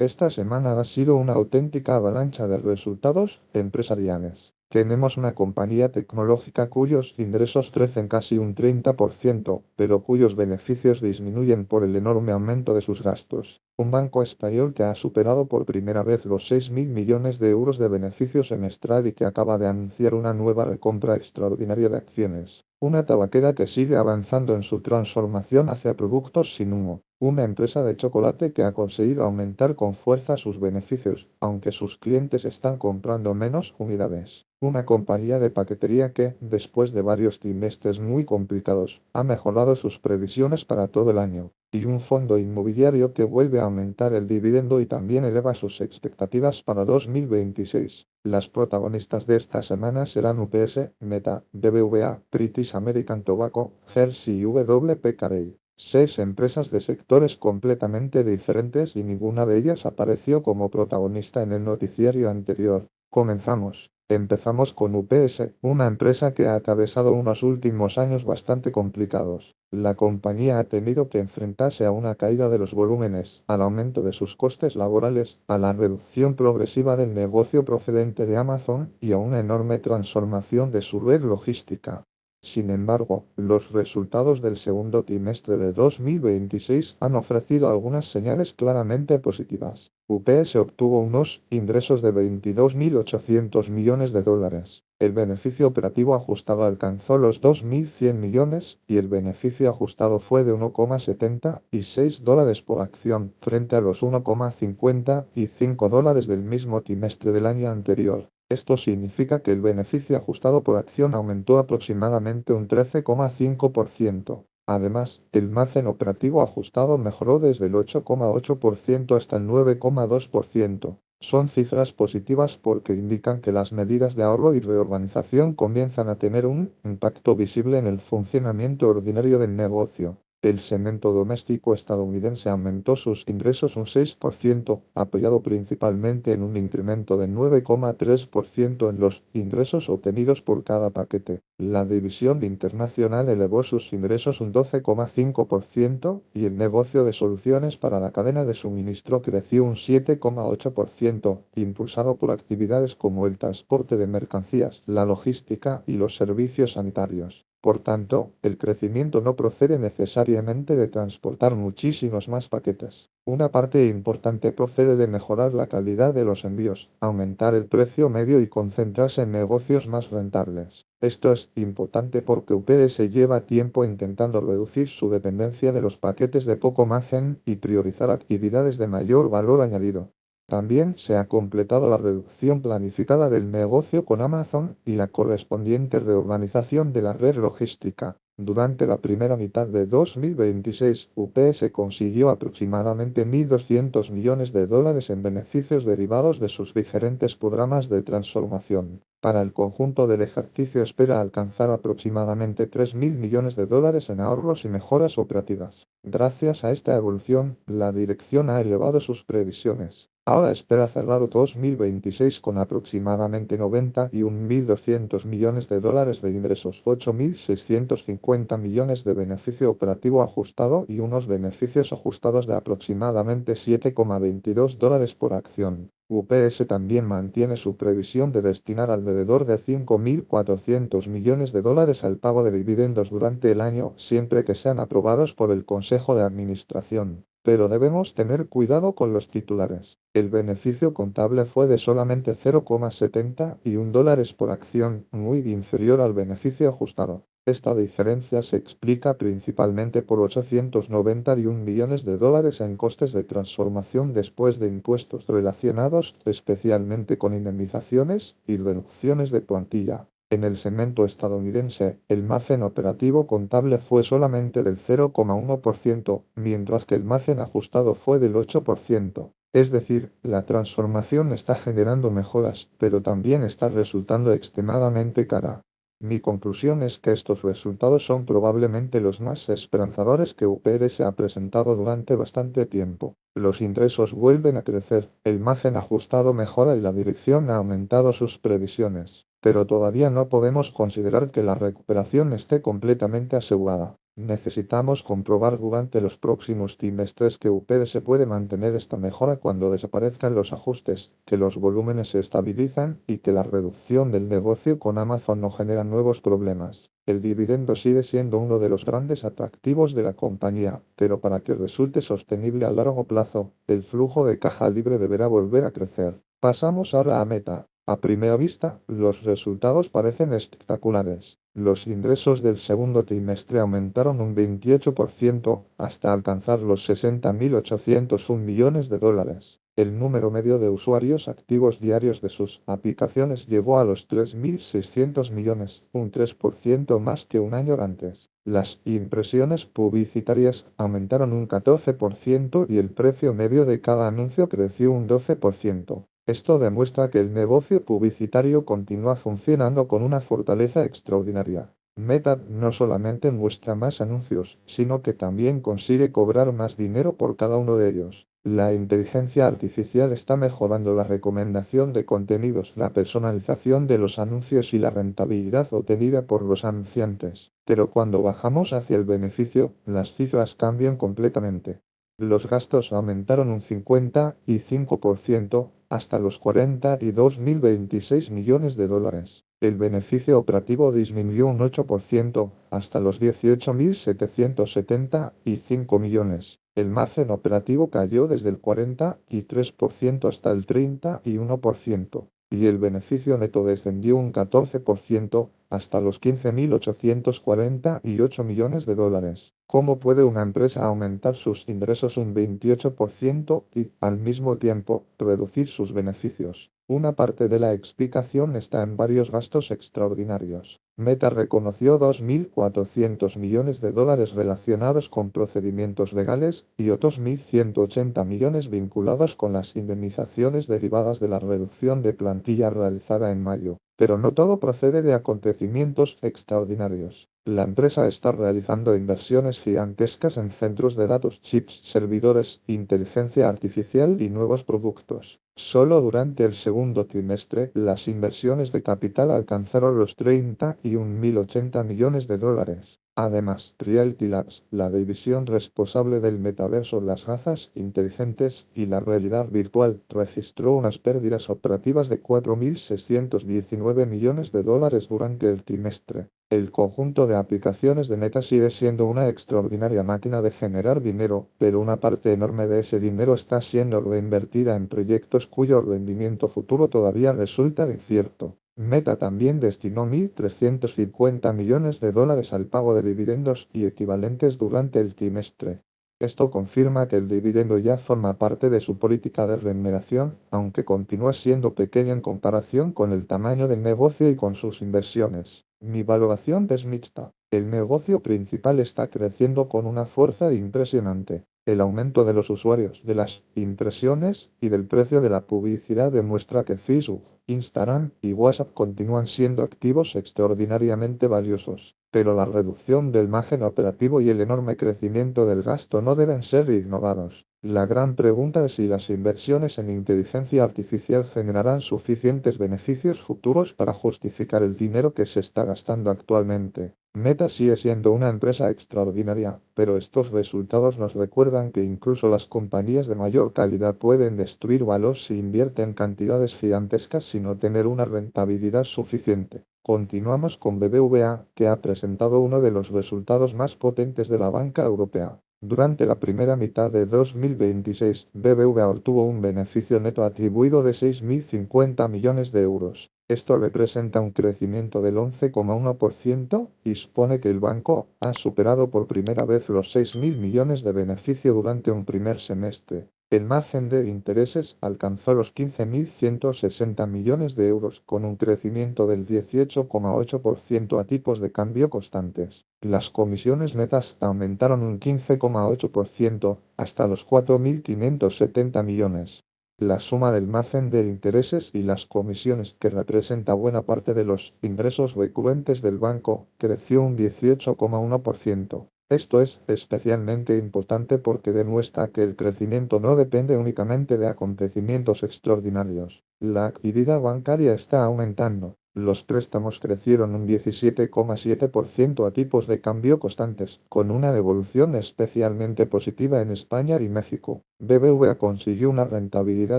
Esta semana ha sido una auténtica avalancha de resultados empresariales. Tenemos una compañía tecnológica cuyos ingresos crecen casi un 30%, pero cuyos beneficios disminuyen por el enorme aumento de sus gastos. Un banco español que ha superado por primera vez los 6.000 millones de euros de beneficio semestral y que acaba de anunciar una nueva recompra extraordinaria de acciones. Una tabaquera que sigue avanzando en su transformación hacia productos sin humo. Una empresa de chocolate que ha conseguido aumentar con fuerza sus beneficios, aunque sus clientes están comprando menos unidades. Una compañía de paquetería que, después de varios trimestres muy complicados, ha mejorado sus previsiones para todo el año. Y un fondo inmobiliario que vuelve a aumentar el dividendo y también eleva sus expectativas para 2026. Las protagonistas de esta semana serán UPS, Meta, BBVA, British American Tobacco, Hershey y WP Carey. 6 empresas de sectores completamente diferentes y ninguna de ellas apareció como protagonista en el noticiario anterior. Comenzamos. Empezamos con UPS, una empresa que ha atravesado unos últimos años bastante complicados. La compañía ha tenido que enfrentarse a una caída de los volúmenes, al aumento de sus costes laborales, a la reducción progresiva del negocio procedente de Amazon y a una enorme transformación de su red logística. Sin embargo, los resultados del segundo trimestre de 2026 han ofrecido algunas señales claramente positivas. UPS obtuvo unos ingresos de 22.800 millones de dólares. El beneficio operativo ajustado alcanzó los 2.100 millones y el beneficio ajustado fue de 1,76 dólares por acción, frente a los 1,55 dólares del mismo trimestre del año anterior. Esto significa que el beneficio ajustado por acción aumentó aproximadamente un 13,5%. Además, el margen operativo ajustado mejoró desde el 8,8% hasta el 9,2%. Son cifras positivas porque indican que las medidas de ahorro y reorganización comienzan a tener un impacto visible en el funcionamiento ordinario del negocio. El segmento doméstico estadounidense aumentó sus ingresos un 6%, apoyado principalmente en un incremento de 9,3% en los ingresos obtenidos por cada paquete. La división internacional elevó sus ingresos un 12,5% y el negocio de soluciones para la cadena de suministro creció un 7,8%, impulsado por actividades como el transporte de mercancías, la logística y los servicios sanitarios. Por tanto, el crecimiento no procede necesariamente de transportar muchísimos más paquetes. Una parte importante procede de mejorar la calidad de los envíos, aumentar el precio medio y concentrarse en negocios más rentables. Esto es importante porque UPS lleva tiempo intentando reducir su dependencia de los paquetes de poco margen y priorizar actividades de mayor valor añadido. También se ha completado la reducción planificada del negocio con Amazon y la correspondiente reorganización de la red logística. Durante la primera mitad de 2026, UPS consiguió aproximadamente 1.200 millones de dólares en beneficios derivados de sus diferentes programas de transformación. Para el conjunto del ejercicio espera alcanzar aproximadamente 3.000 millones de dólares en ahorros y mejoras operativas. Gracias a esta evolución, la dirección ha elevado sus previsiones. Ahora espera cerrar 2026 con aproximadamente 91.200 millones de dólares de ingresos, 8.650 millones de beneficio operativo ajustado y unos beneficios ajustados de aproximadamente 7,22 dólares por acción. UPS también mantiene su previsión de destinar alrededor de 5.400 millones de dólares al pago de dividendos durante el año, siempre que sean aprobados por el Consejo de Administración. Pero debemos tener cuidado con los titulares. El beneficio contable fue de solamente 0,71 dólares por acción, muy inferior al beneficio ajustado. Esta diferencia se explica principalmente por 891 millones de dólares en costes de transformación después de impuestos relacionados especialmente con indemnizaciones y reducciones de plantilla. En el segmento estadounidense, el margen operativo contable fue solamente del 0,1%, mientras que el margen ajustado fue del 8%. Es decir, la transformación está generando mejoras, pero también está resultando extremadamente cara. Mi conclusión es que estos resultados son probablemente los más esperanzadores que UPS ha presentado durante bastante tiempo. Los ingresos vuelven a crecer, el margen ajustado mejora y la dirección ha aumentado sus previsiones. Pero todavía no podemos considerar que la recuperación esté completamente asegurada. Necesitamos comprobar durante los próximos trimestres que UPS puede mantener esta mejora cuando desaparezcan los ajustes, que los volúmenes se estabilizan y que la reducción del negocio con Amazon no genera nuevos problemas. El dividendo sigue siendo uno de los grandes atractivos de la compañía, pero para que resulte sostenible a largo plazo, el flujo de caja libre deberá volver a crecer. Pasamos ahora a Meta. A primera vista, los resultados parecen espectaculares. Los ingresos del segundo trimestre aumentaron un 28% hasta alcanzar los 60.801 millones de dólares. El número medio de usuarios activos diarios de sus aplicaciones llegó a los 3.600 millones, un 3% más que un año antes. Las impresiones publicitarias aumentaron un 14% y el precio medio de cada anuncio creció un 12%. Esto demuestra que el negocio publicitario continúa funcionando con una fortaleza extraordinaria. Meta no solamente muestra más anuncios, sino que también consigue cobrar más dinero por cada uno de ellos. La inteligencia artificial está mejorando la recomendación de contenidos, la personalización de los anuncios y la rentabilidad obtenida por los anunciantes. Pero cuando bajamos hacia el beneficio, las cifras cambian completamente. Los gastos aumentaron un 55% hasta los 42.026 millones de dólares. El beneficio operativo disminuyó un 8% hasta los 18.775 millones. El margen operativo cayó desde el 43% hasta el 31%, y el beneficio neto descendió un 14% hasta los 15.848 millones de dólares. ¿Cómo puede una empresa aumentar sus ingresos un 28% y, al mismo tiempo, reducir sus beneficios? Una parte de la explicación está en varios gastos extraordinarios. Meta reconoció 2.400 millones de dólares relacionados con procedimientos legales y otros 1.180 millones vinculados con las indemnizaciones derivadas de la reducción de plantilla realizada en mayo. Pero no todo procede de acontecimientos extraordinarios. La empresa está realizando inversiones gigantescas en centros de datos, chips, servidores, inteligencia artificial y nuevos productos. Solo durante el segundo trimestre, las inversiones de capital alcanzaron los 31.080 millones de dólares. Además, Reality Labs, la división responsable del metaverso, las gafas inteligentes y la realidad virtual, registró unas pérdidas operativas de 4.619 millones de dólares durante el trimestre. El conjunto de aplicaciones de Meta sigue siendo una extraordinaria máquina de generar dinero, pero una parte enorme de ese dinero está siendo reinvertida en proyectos cuyo rendimiento futuro todavía resulta incierto. Meta también destinó 1.350 millones de dólares al pago de dividendos y equivalentes durante el trimestre. Esto confirma que el dividendo ya forma parte de su política de remuneración, aunque continúa siendo pequeño en comparación con el tamaño del negocio y con sus inversiones. Mi valoración es mixta. El negocio principal está creciendo con una fuerza impresionante. El aumento de los usuarios, de las impresiones y del precio de la publicidad demuestra que Facebook, Instagram y WhatsApp continúan siendo activos extraordinariamente valiosos. Pero la reducción del margen operativo y el enorme crecimiento del gasto no deben ser ignorados. La gran pregunta es si las inversiones en inteligencia artificial generarán suficientes beneficios futuros para justificar el dinero que se está gastando actualmente. Meta sigue siendo una empresa extraordinaria, pero estos resultados nos recuerdan que incluso las compañías de mayor calidad pueden destruir valor si invierten cantidades gigantescas sin obtener una rentabilidad suficiente. Continuamos con BBVA, que ha presentado uno de los resultados más potentes de la banca europea. Durante la primera mitad de 2026, BBVA obtuvo un beneficio neto atribuido de 6.050 millones de euros. Esto representa un crecimiento del 11,1% y supone que el banco ha superado por primera vez los 6.000 millones de beneficio durante un primer semestre. El margen de intereses alcanzó los 15.160 millones de euros con un crecimiento del 18,8% a tipos de cambio constantes. Las comisiones netas aumentaron un 15,8% hasta los 4.570 millones. La suma del margen de intereses y las comisiones, que representa buena parte de los ingresos recurrentes del banco, creció un 18,1%. Esto es especialmente importante porque demuestra que el crecimiento no depende únicamente de acontecimientos extraordinarios. La actividad bancaria está aumentando. Los préstamos crecieron un 17,7% a tipos de cambio constantes, con una devolución especialmente positiva en España y México. BBVA consiguió una rentabilidad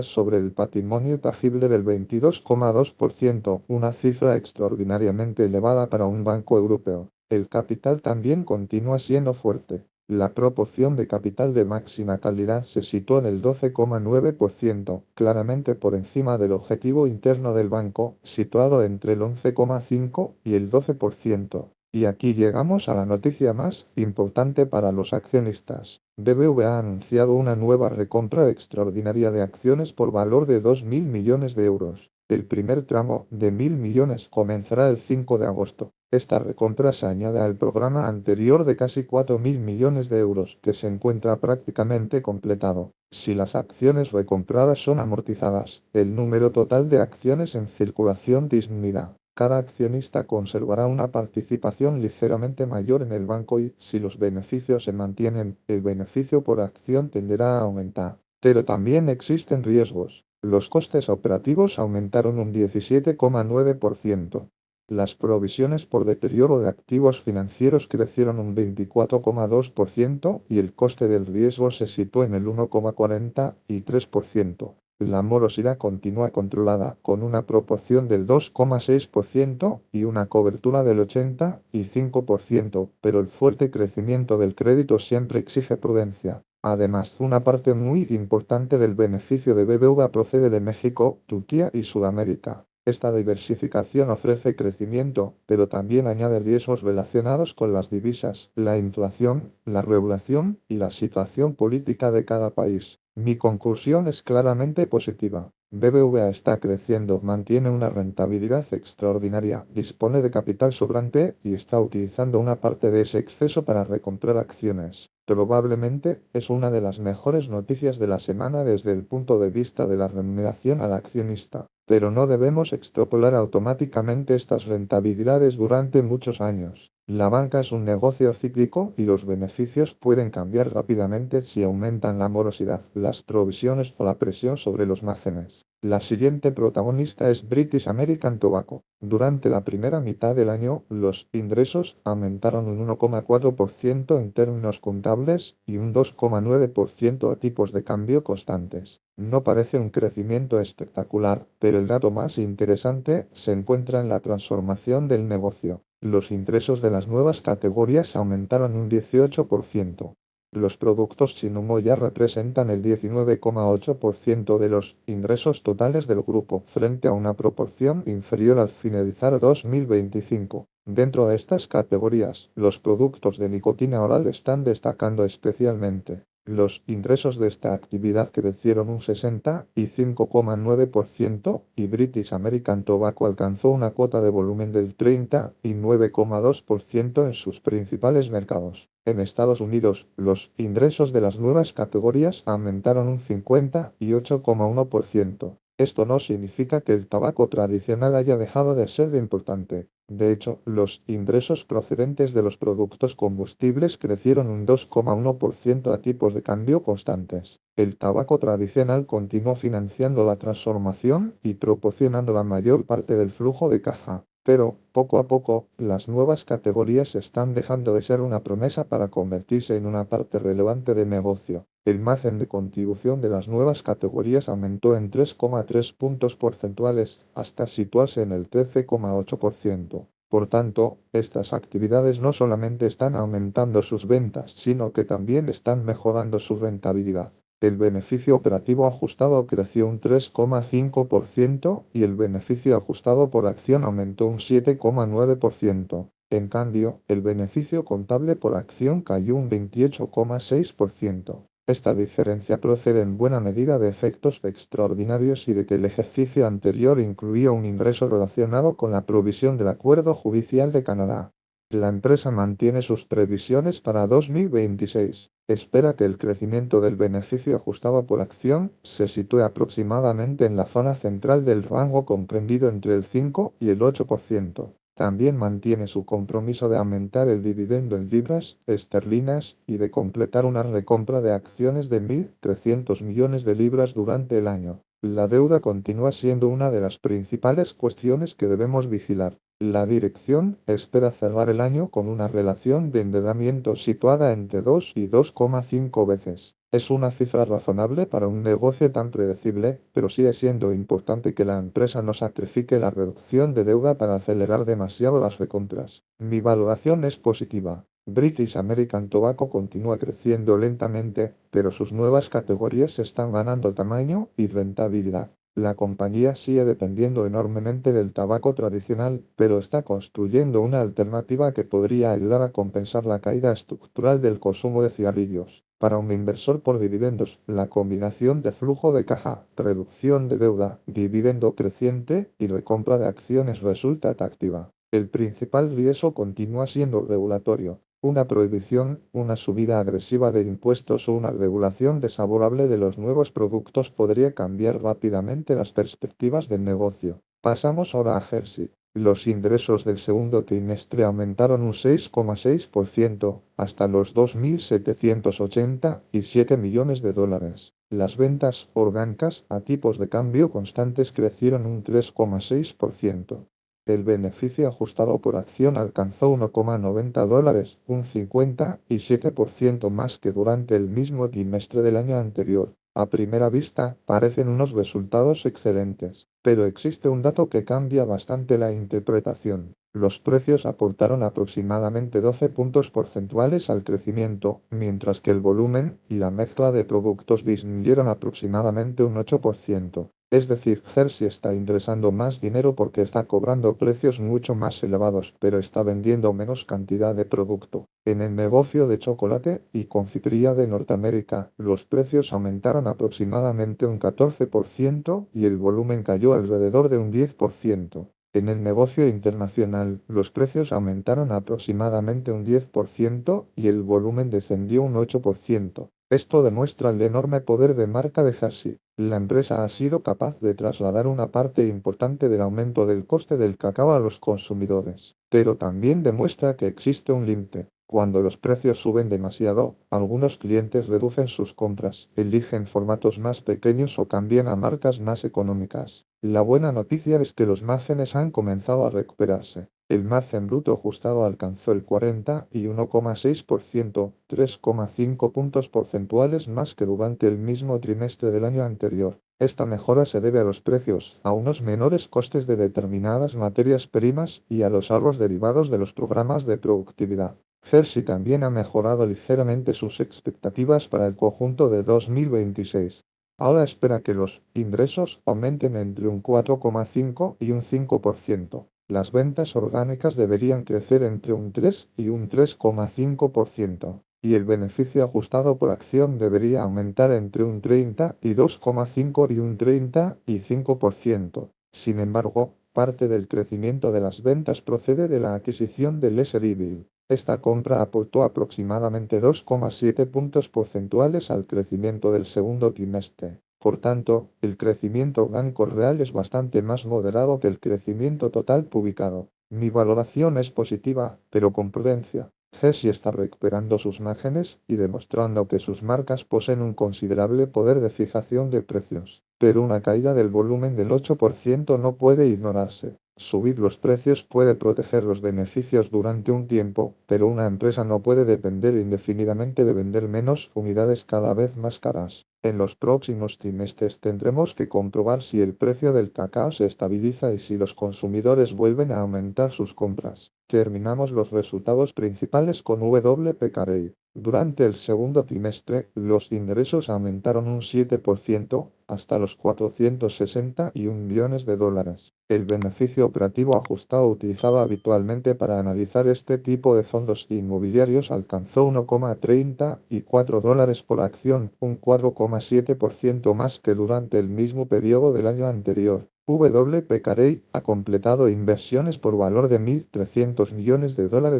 sobre el patrimonio tangible del 22,2%, una cifra extraordinariamente elevada para un banco europeo. El capital también continúa siendo fuerte. La proporción de capital de máxima calidad se situó en el 12,9%, claramente por encima del objetivo interno del banco, situado entre el 11,5 y el 12%. Y aquí llegamos a la noticia más importante para los accionistas. BBVA ha anunciado una nueva recompra extraordinaria de acciones por valor de 2.000 millones de euros. El primer tramo, de 1.000 millones, comenzará el 5 de agosto. Esta recompra se añade al programa anterior de casi 4.000 millones de euros, que se encuentra prácticamente completado. Si las acciones recompradas son amortizadas, el número total de acciones en circulación disminuirá. Cada accionista conservará una participación ligeramente mayor en el banco y, si los beneficios se mantienen, el beneficio por acción tenderá a aumentar. Pero también existen riesgos. Los costes operativos aumentaron un 17,9%. Las provisiones por deterioro de activos financieros crecieron un 24,2% y el coste del riesgo se situó en el 1,43%. La morosidad continúa controlada, con una proporción del 2,6% y una cobertura del 85%, pero el fuerte crecimiento del crédito siempre exige prudencia. Además, una parte muy importante del beneficio de BBVA procede de México, Turquía y Sudamérica. Esta diversificación ofrece crecimiento, pero también añade riesgos relacionados con las divisas, la inflación, la regulación y la situación política de cada país. Mi conclusión es claramente positiva. BBVA está creciendo, mantiene una rentabilidad extraordinaria, dispone de capital sobrante y está utilizando una parte de ese exceso para recomprar acciones. Probablemente es una de las mejores noticias de la semana desde el punto de vista de la remuneración al accionista. Pero no debemos extrapolar automáticamente estas rentabilidades durante muchos años. La banca es un negocio cíclico y los beneficios pueden cambiar rápidamente si aumentan la morosidad, las provisiones o la presión sobre los márgenes. La siguiente protagonista es British American Tobacco. Durante la primera mitad del año, los ingresos aumentaron un 1,4% en términos contables y un 2,9% a tipos de cambio constantes. No parece un crecimiento espectacular, pero el dato más interesante se encuentra en la transformación del negocio. Los ingresos de las nuevas categorías aumentaron un 18%. Los productos sin humo ya representan el 19,8% de los ingresos totales del grupo, frente a una proporción inferior al finalizar 2025. Dentro de estas categorías, los productos de nicotina oral están destacando especialmente. Los ingresos de esta actividad crecieron un 65,9% y British American Tobacco alcanzó una cuota de volumen del 39,2% en sus principales mercados. En Estados Unidos, los ingresos de las nuevas categorías aumentaron un 58,1%. Esto no significa que el tabaco tradicional haya dejado de ser importante. De hecho, los ingresos procedentes de los productos combustibles crecieron un 2,1% a tipos de cambio constantes. El tabaco tradicional continuó financiando la transformación y proporcionando la mayor parte del flujo de caja. Pero, poco a poco, las nuevas categorías están dejando de ser una promesa para convertirse en una parte relevante del negocio. El margen de contribución de las nuevas categorías aumentó en 3,3 puntos porcentuales hasta situarse en el 13,8%. Por tanto, estas actividades no solamente están aumentando sus ventas, sino que también están mejorando su rentabilidad. El beneficio operativo ajustado creció un 3,5% y el beneficio ajustado por acción aumentó un 7,9%. En cambio, el beneficio contable por acción cayó un 28,6%. Esta diferencia procede en buena medida de efectos extraordinarios y de que el ejercicio anterior incluía un ingreso relacionado con la provisión del Acuerdo Judicial de Canadá. La empresa mantiene sus previsiones para 2026. Espera que el crecimiento del beneficio ajustado por acción se sitúe aproximadamente en la zona central del rango comprendido entre el 5 y el 8%. También mantiene su compromiso de aumentar el dividendo en libras esterlinas y de completar una recompra de acciones de 1.300 millones de libras durante el año. La deuda continúa siendo una de las principales cuestiones que debemos vigilar. La dirección espera cerrar el año con una relación de endeudamiento situada entre 2 y 2,5 veces. Es una cifra razonable para un negocio tan predecible, pero sigue siendo importante que la empresa no sacrifique la reducción de deuda para acelerar demasiado las recompras. Mi valoración es positiva. British American Tobacco continúa creciendo lentamente, pero sus nuevas categorías están ganando tamaño y rentabilidad. La compañía sigue dependiendo enormemente del tabaco tradicional, pero está construyendo una alternativa que podría ayudar a compensar la caída estructural del consumo de cigarrillos. Para un inversor por dividendos, la combinación de flujo de caja, reducción de deuda, dividendo creciente y recompra de acciones resulta atractiva. El principal riesgo continúa siendo regulatorio. Una prohibición, una subida agresiva de impuestos o una regulación desfavorable de los nuevos productos podría cambiar rápidamente las perspectivas del negocio. Pasamos ahora a Hershey. Los ingresos del segundo trimestre aumentaron un 6,6% hasta los 2.787 millones de dólares. Las ventas orgánicas a tipos de cambio constantes crecieron un 3,6%. El beneficio ajustado por acción alcanzó $1,90, un 57% más que durante el mismo trimestre del año anterior. A primera vista, parecen unos resultados excelentes, pero existe un dato que cambia bastante la interpretación. Los precios aportaron aproximadamente 12 puntos porcentuales al crecimiento, mientras que el volumen y la mezcla de productos disminuyeron aproximadamente un 8%. Es decir, Hershey está ingresando más dinero porque está cobrando precios mucho más elevados, pero está vendiendo menos cantidad de producto. En el negocio de chocolate y confitería de Norteamérica, los precios aumentaron aproximadamente un 14% y el volumen cayó alrededor de un 10%. En el negocio internacional, los precios aumentaron aproximadamente un 10% y el volumen descendió un 8%. Esto demuestra el enorme poder de marca de Hershey. La empresa ha sido capaz de trasladar una parte importante del aumento del coste del cacao a los consumidores, pero también demuestra que existe un límite. Cuando los precios suben demasiado, algunos clientes reducen sus compras, eligen formatos más pequeños o cambian a marcas más económicas. La buena noticia es que los márgenes han comenzado a recuperarse. El margen bruto ajustado alcanzó el 41,6%, 3,5 puntos porcentuales más que durante el mismo trimestre del año anterior. Esta mejora se debe a los precios, a unos menores costes de determinadas materias primas y a los ahorros derivados de los programas de productividad. Hershey también ha mejorado ligeramente sus expectativas para el conjunto de 2026. Ahora espera que los ingresos aumenten entre un 4,5 y un 5%. Las ventas orgánicas deberían crecer entre un 3 y un 3,5%, y el beneficio ajustado por acción debería aumentar entre un 32,5 y un 35%. Sin embargo, parte del crecimiento de las ventas procede de la adquisición de Lesserville. Esta compra aportó aproximadamente 2,7 puntos porcentuales al crecimiento del segundo trimestre. Por tanto, el crecimiento orgánico real es bastante más moderado que el crecimiento total publicado. Mi valoración es positiva, pero con prudencia. Hershey está recuperando sus márgenes y demostrando que sus marcas poseen un considerable poder de fijación de precios. Pero una caída del volumen del 8% no puede ignorarse. Subir los precios puede proteger los beneficios durante un tiempo, pero una empresa no puede depender indefinidamente de vender menos unidades cada vez más caras. En los próximos trimestres tendremos que comprobar si el precio del cacao se estabiliza y si los consumidores vuelven a aumentar sus compras. Terminamos los resultados principales con WP Carey. Durante el segundo trimestre, los ingresos aumentaron un 7% hasta los 461 millones de dólares. El beneficio operativo ajustado utilizado habitualmente para analizar este tipo de fondos inmobiliarios alcanzó $1,34 por acción, un 4,7% más que durante el mismo periodo del año anterior. WP Carey ha completado inversiones por valor de $1.300 millones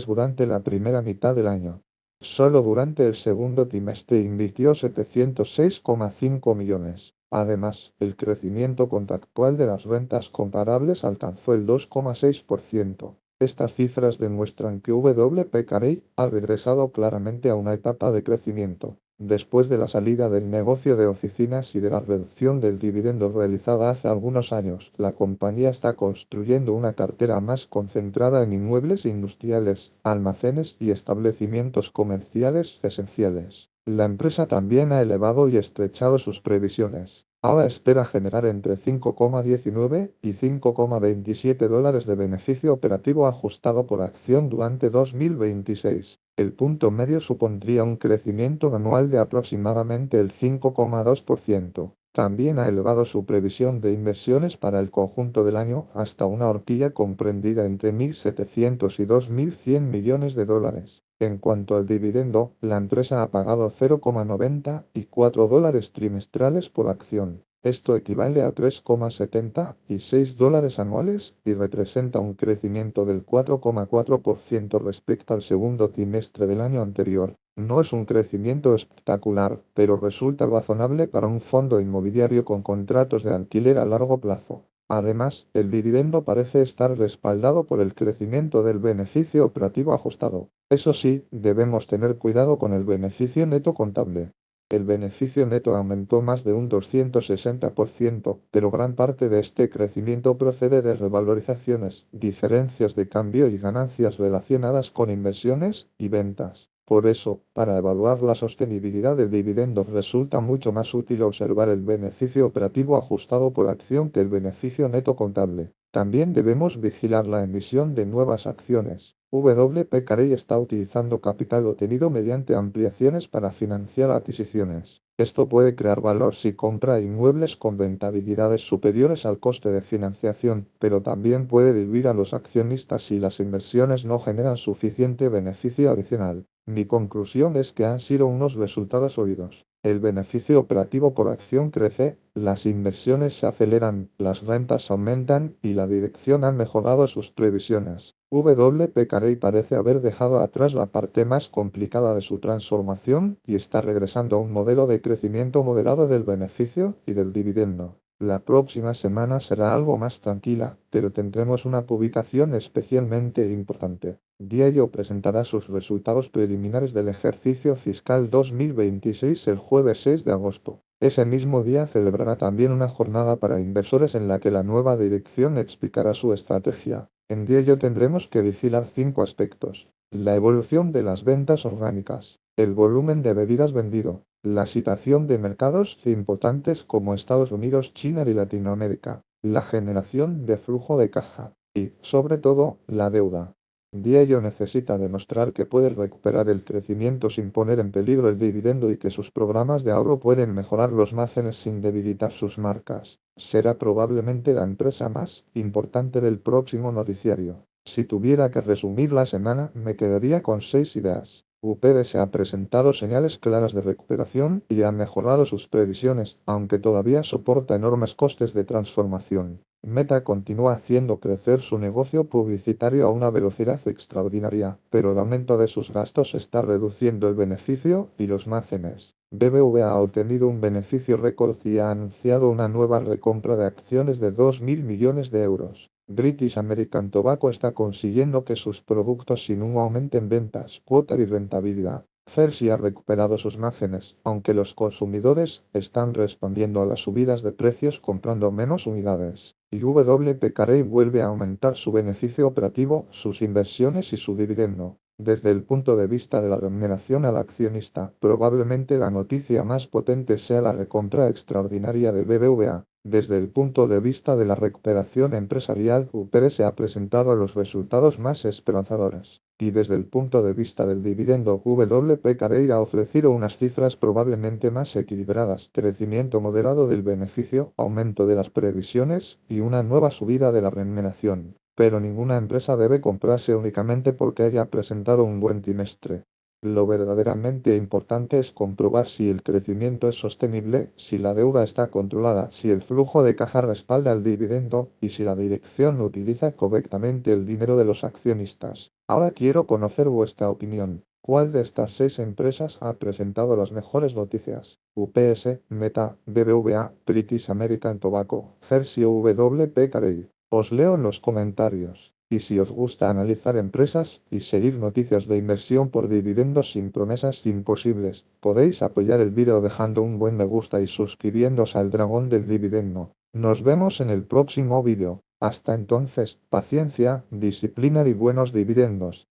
durante la primera mitad del año. Solo durante el segundo trimestre invirtió $706,5 millones. Además, el crecimiento contractual de las rentas comparables alcanzó el 2,6%. Estas cifras demuestran que WP Carey ha regresado claramente a una etapa de crecimiento. Después de la salida del negocio de oficinas y de la reducción del dividendo realizada hace algunos años, la compañía está construyendo una cartera más concentrada en inmuebles industriales, almacenes y establecimientos comerciales esenciales. La empresa también ha elevado y estrechado sus previsiones. Ahora espera generar entre 5,19 y 5,27 dólares de beneficio operativo ajustado por acción durante 2026. El punto medio supondría un crecimiento anual de aproximadamente el 5,2%. También ha elevado su previsión de inversiones para el conjunto del año hasta una horquilla comprendida entre 1.700 y 2.100 millones de dólares. En cuanto al dividendo, la empresa ha pagado 0,94 dólares trimestrales por acción. Esto equivale a 3,76 dólares anuales y representa un crecimiento del 4,4% respecto al segundo trimestre del año anterior. No es un crecimiento espectacular, pero resulta razonable para un fondo inmobiliario con contratos de alquiler a largo plazo. Además, el dividendo parece estar respaldado por el crecimiento del beneficio operativo ajustado. Eso sí, debemos tener cuidado con el beneficio neto contable. El beneficio neto aumentó más de un 260%, pero gran parte de este crecimiento procede de revalorizaciones, diferencias de cambio y ganancias relacionadas con inversiones y ventas. Por eso, para evaluar la sostenibilidad del dividendo resulta mucho más útil observar el beneficio operativo ajustado por acción que el beneficio neto contable. También debemos vigilar la emisión de nuevas acciones. WP Carey está utilizando capital obtenido mediante ampliaciones para financiar adquisiciones. Esto puede crear valor si compra inmuebles con rentabilidades superiores al coste de financiación, pero también puede diluir a los accionistas si las inversiones no generan suficiente beneficio adicional. Mi conclusión es que han sido unos resultados sólidos. El beneficio operativo por acción crece, las inversiones se aceleran, las rentas aumentan y la dirección ha mejorado sus previsiones. WP Carey parece haber dejado atrás la parte más complicada de su transformación y está regresando a un modelo de crecimiento moderado del beneficio y del dividendo. La próxima semana será algo más tranquila, pero tendremos una publicación especialmente importante. Diageo presentará sus resultados preliminares del ejercicio fiscal 2026 el jueves 6 de agosto. Ese mismo día celebrará también una jornada para inversores en la que la nueva dirección explicará su estrategia. En Diageo tendremos que vigilar 5 aspectos: la evolución de las ventas orgánicas, el volumen de bebidas vendido, la situación de mercados importantes como Estados Unidos, China y Latinoamérica, la generación de flujo de caja y, sobre todo, la deuda. Diageo necesita demostrar que puede recuperar el crecimiento sin poner en peligro el dividendo y que sus programas de ahorro pueden mejorar los márgenes sin debilitar sus marcas. Será probablemente la empresa más importante del próximo noticiario. Si tuviera que resumir la semana, me quedaría con 6 ideas. UPS ha presentado señales claras de recuperación y ha mejorado sus previsiones, aunque todavía soporta enormes costes de transformación. Meta continúa haciendo crecer su negocio publicitario a una velocidad extraordinaria, pero el aumento de sus gastos está reduciendo el beneficio y los márgenes. BBVA ha obtenido un beneficio récord y ha anunciado una nueva recompra de acciones de 2.000 millones de euros. British American Tobacco está consiguiendo que sus productos sin un aumento en ventas, cuota y rentabilidad. Hershey ha recuperado sus márgenes, aunque los consumidores están respondiendo a las subidas de precios comprando menos unidades. Y WP Carey vuelve a aumentar su beneficio operativo, sus inversiones y su dividendo. Desde el punto de vista de la remuneración al accionista, probablemente la noticia más potente sea la recompra extraordinaria de BBVA. Desde el punto de vista de la recuperación empresarial, UPS ha presentado los resultados más esperanzadores. Y desde el punto de vista del dividendo, WP Carey ha ofrecido unas cifras probablemente más equilibradas: crecimiento moderado del beneficio, aumento de las previsiones y una nueva subida de la remuneración. Pero ninguna empresa debe comprarse únicamente porque haya presentado un buen trimestre. Lo verdaderamente importante es comprobar si el crecimiento es sostenible, si la deuda está controlada, si el flujo de caja respalda el dividendo y si la dirección utiliza correctamente el dinero de los accionistas. Ahora quiero conocer vuestra opinión. ¿Cuál de estas 6 empresas ha presentado las mejores noticias? UPS, Meta, BBVA, British American Tobacco, Hershey o WP Carey. Os leo en los comentarios. Y si os gusta analizar empresas y seguir noticias de inversión por dividendos sin promesas imposibles, podéis apoyar el vídeo dejando un buen me gusta y suscribiéndose al dragón del dividendo. Nos vemos en el próximo vídeo. Hasta entonces, paciencia, disciplina y buenos dividendos.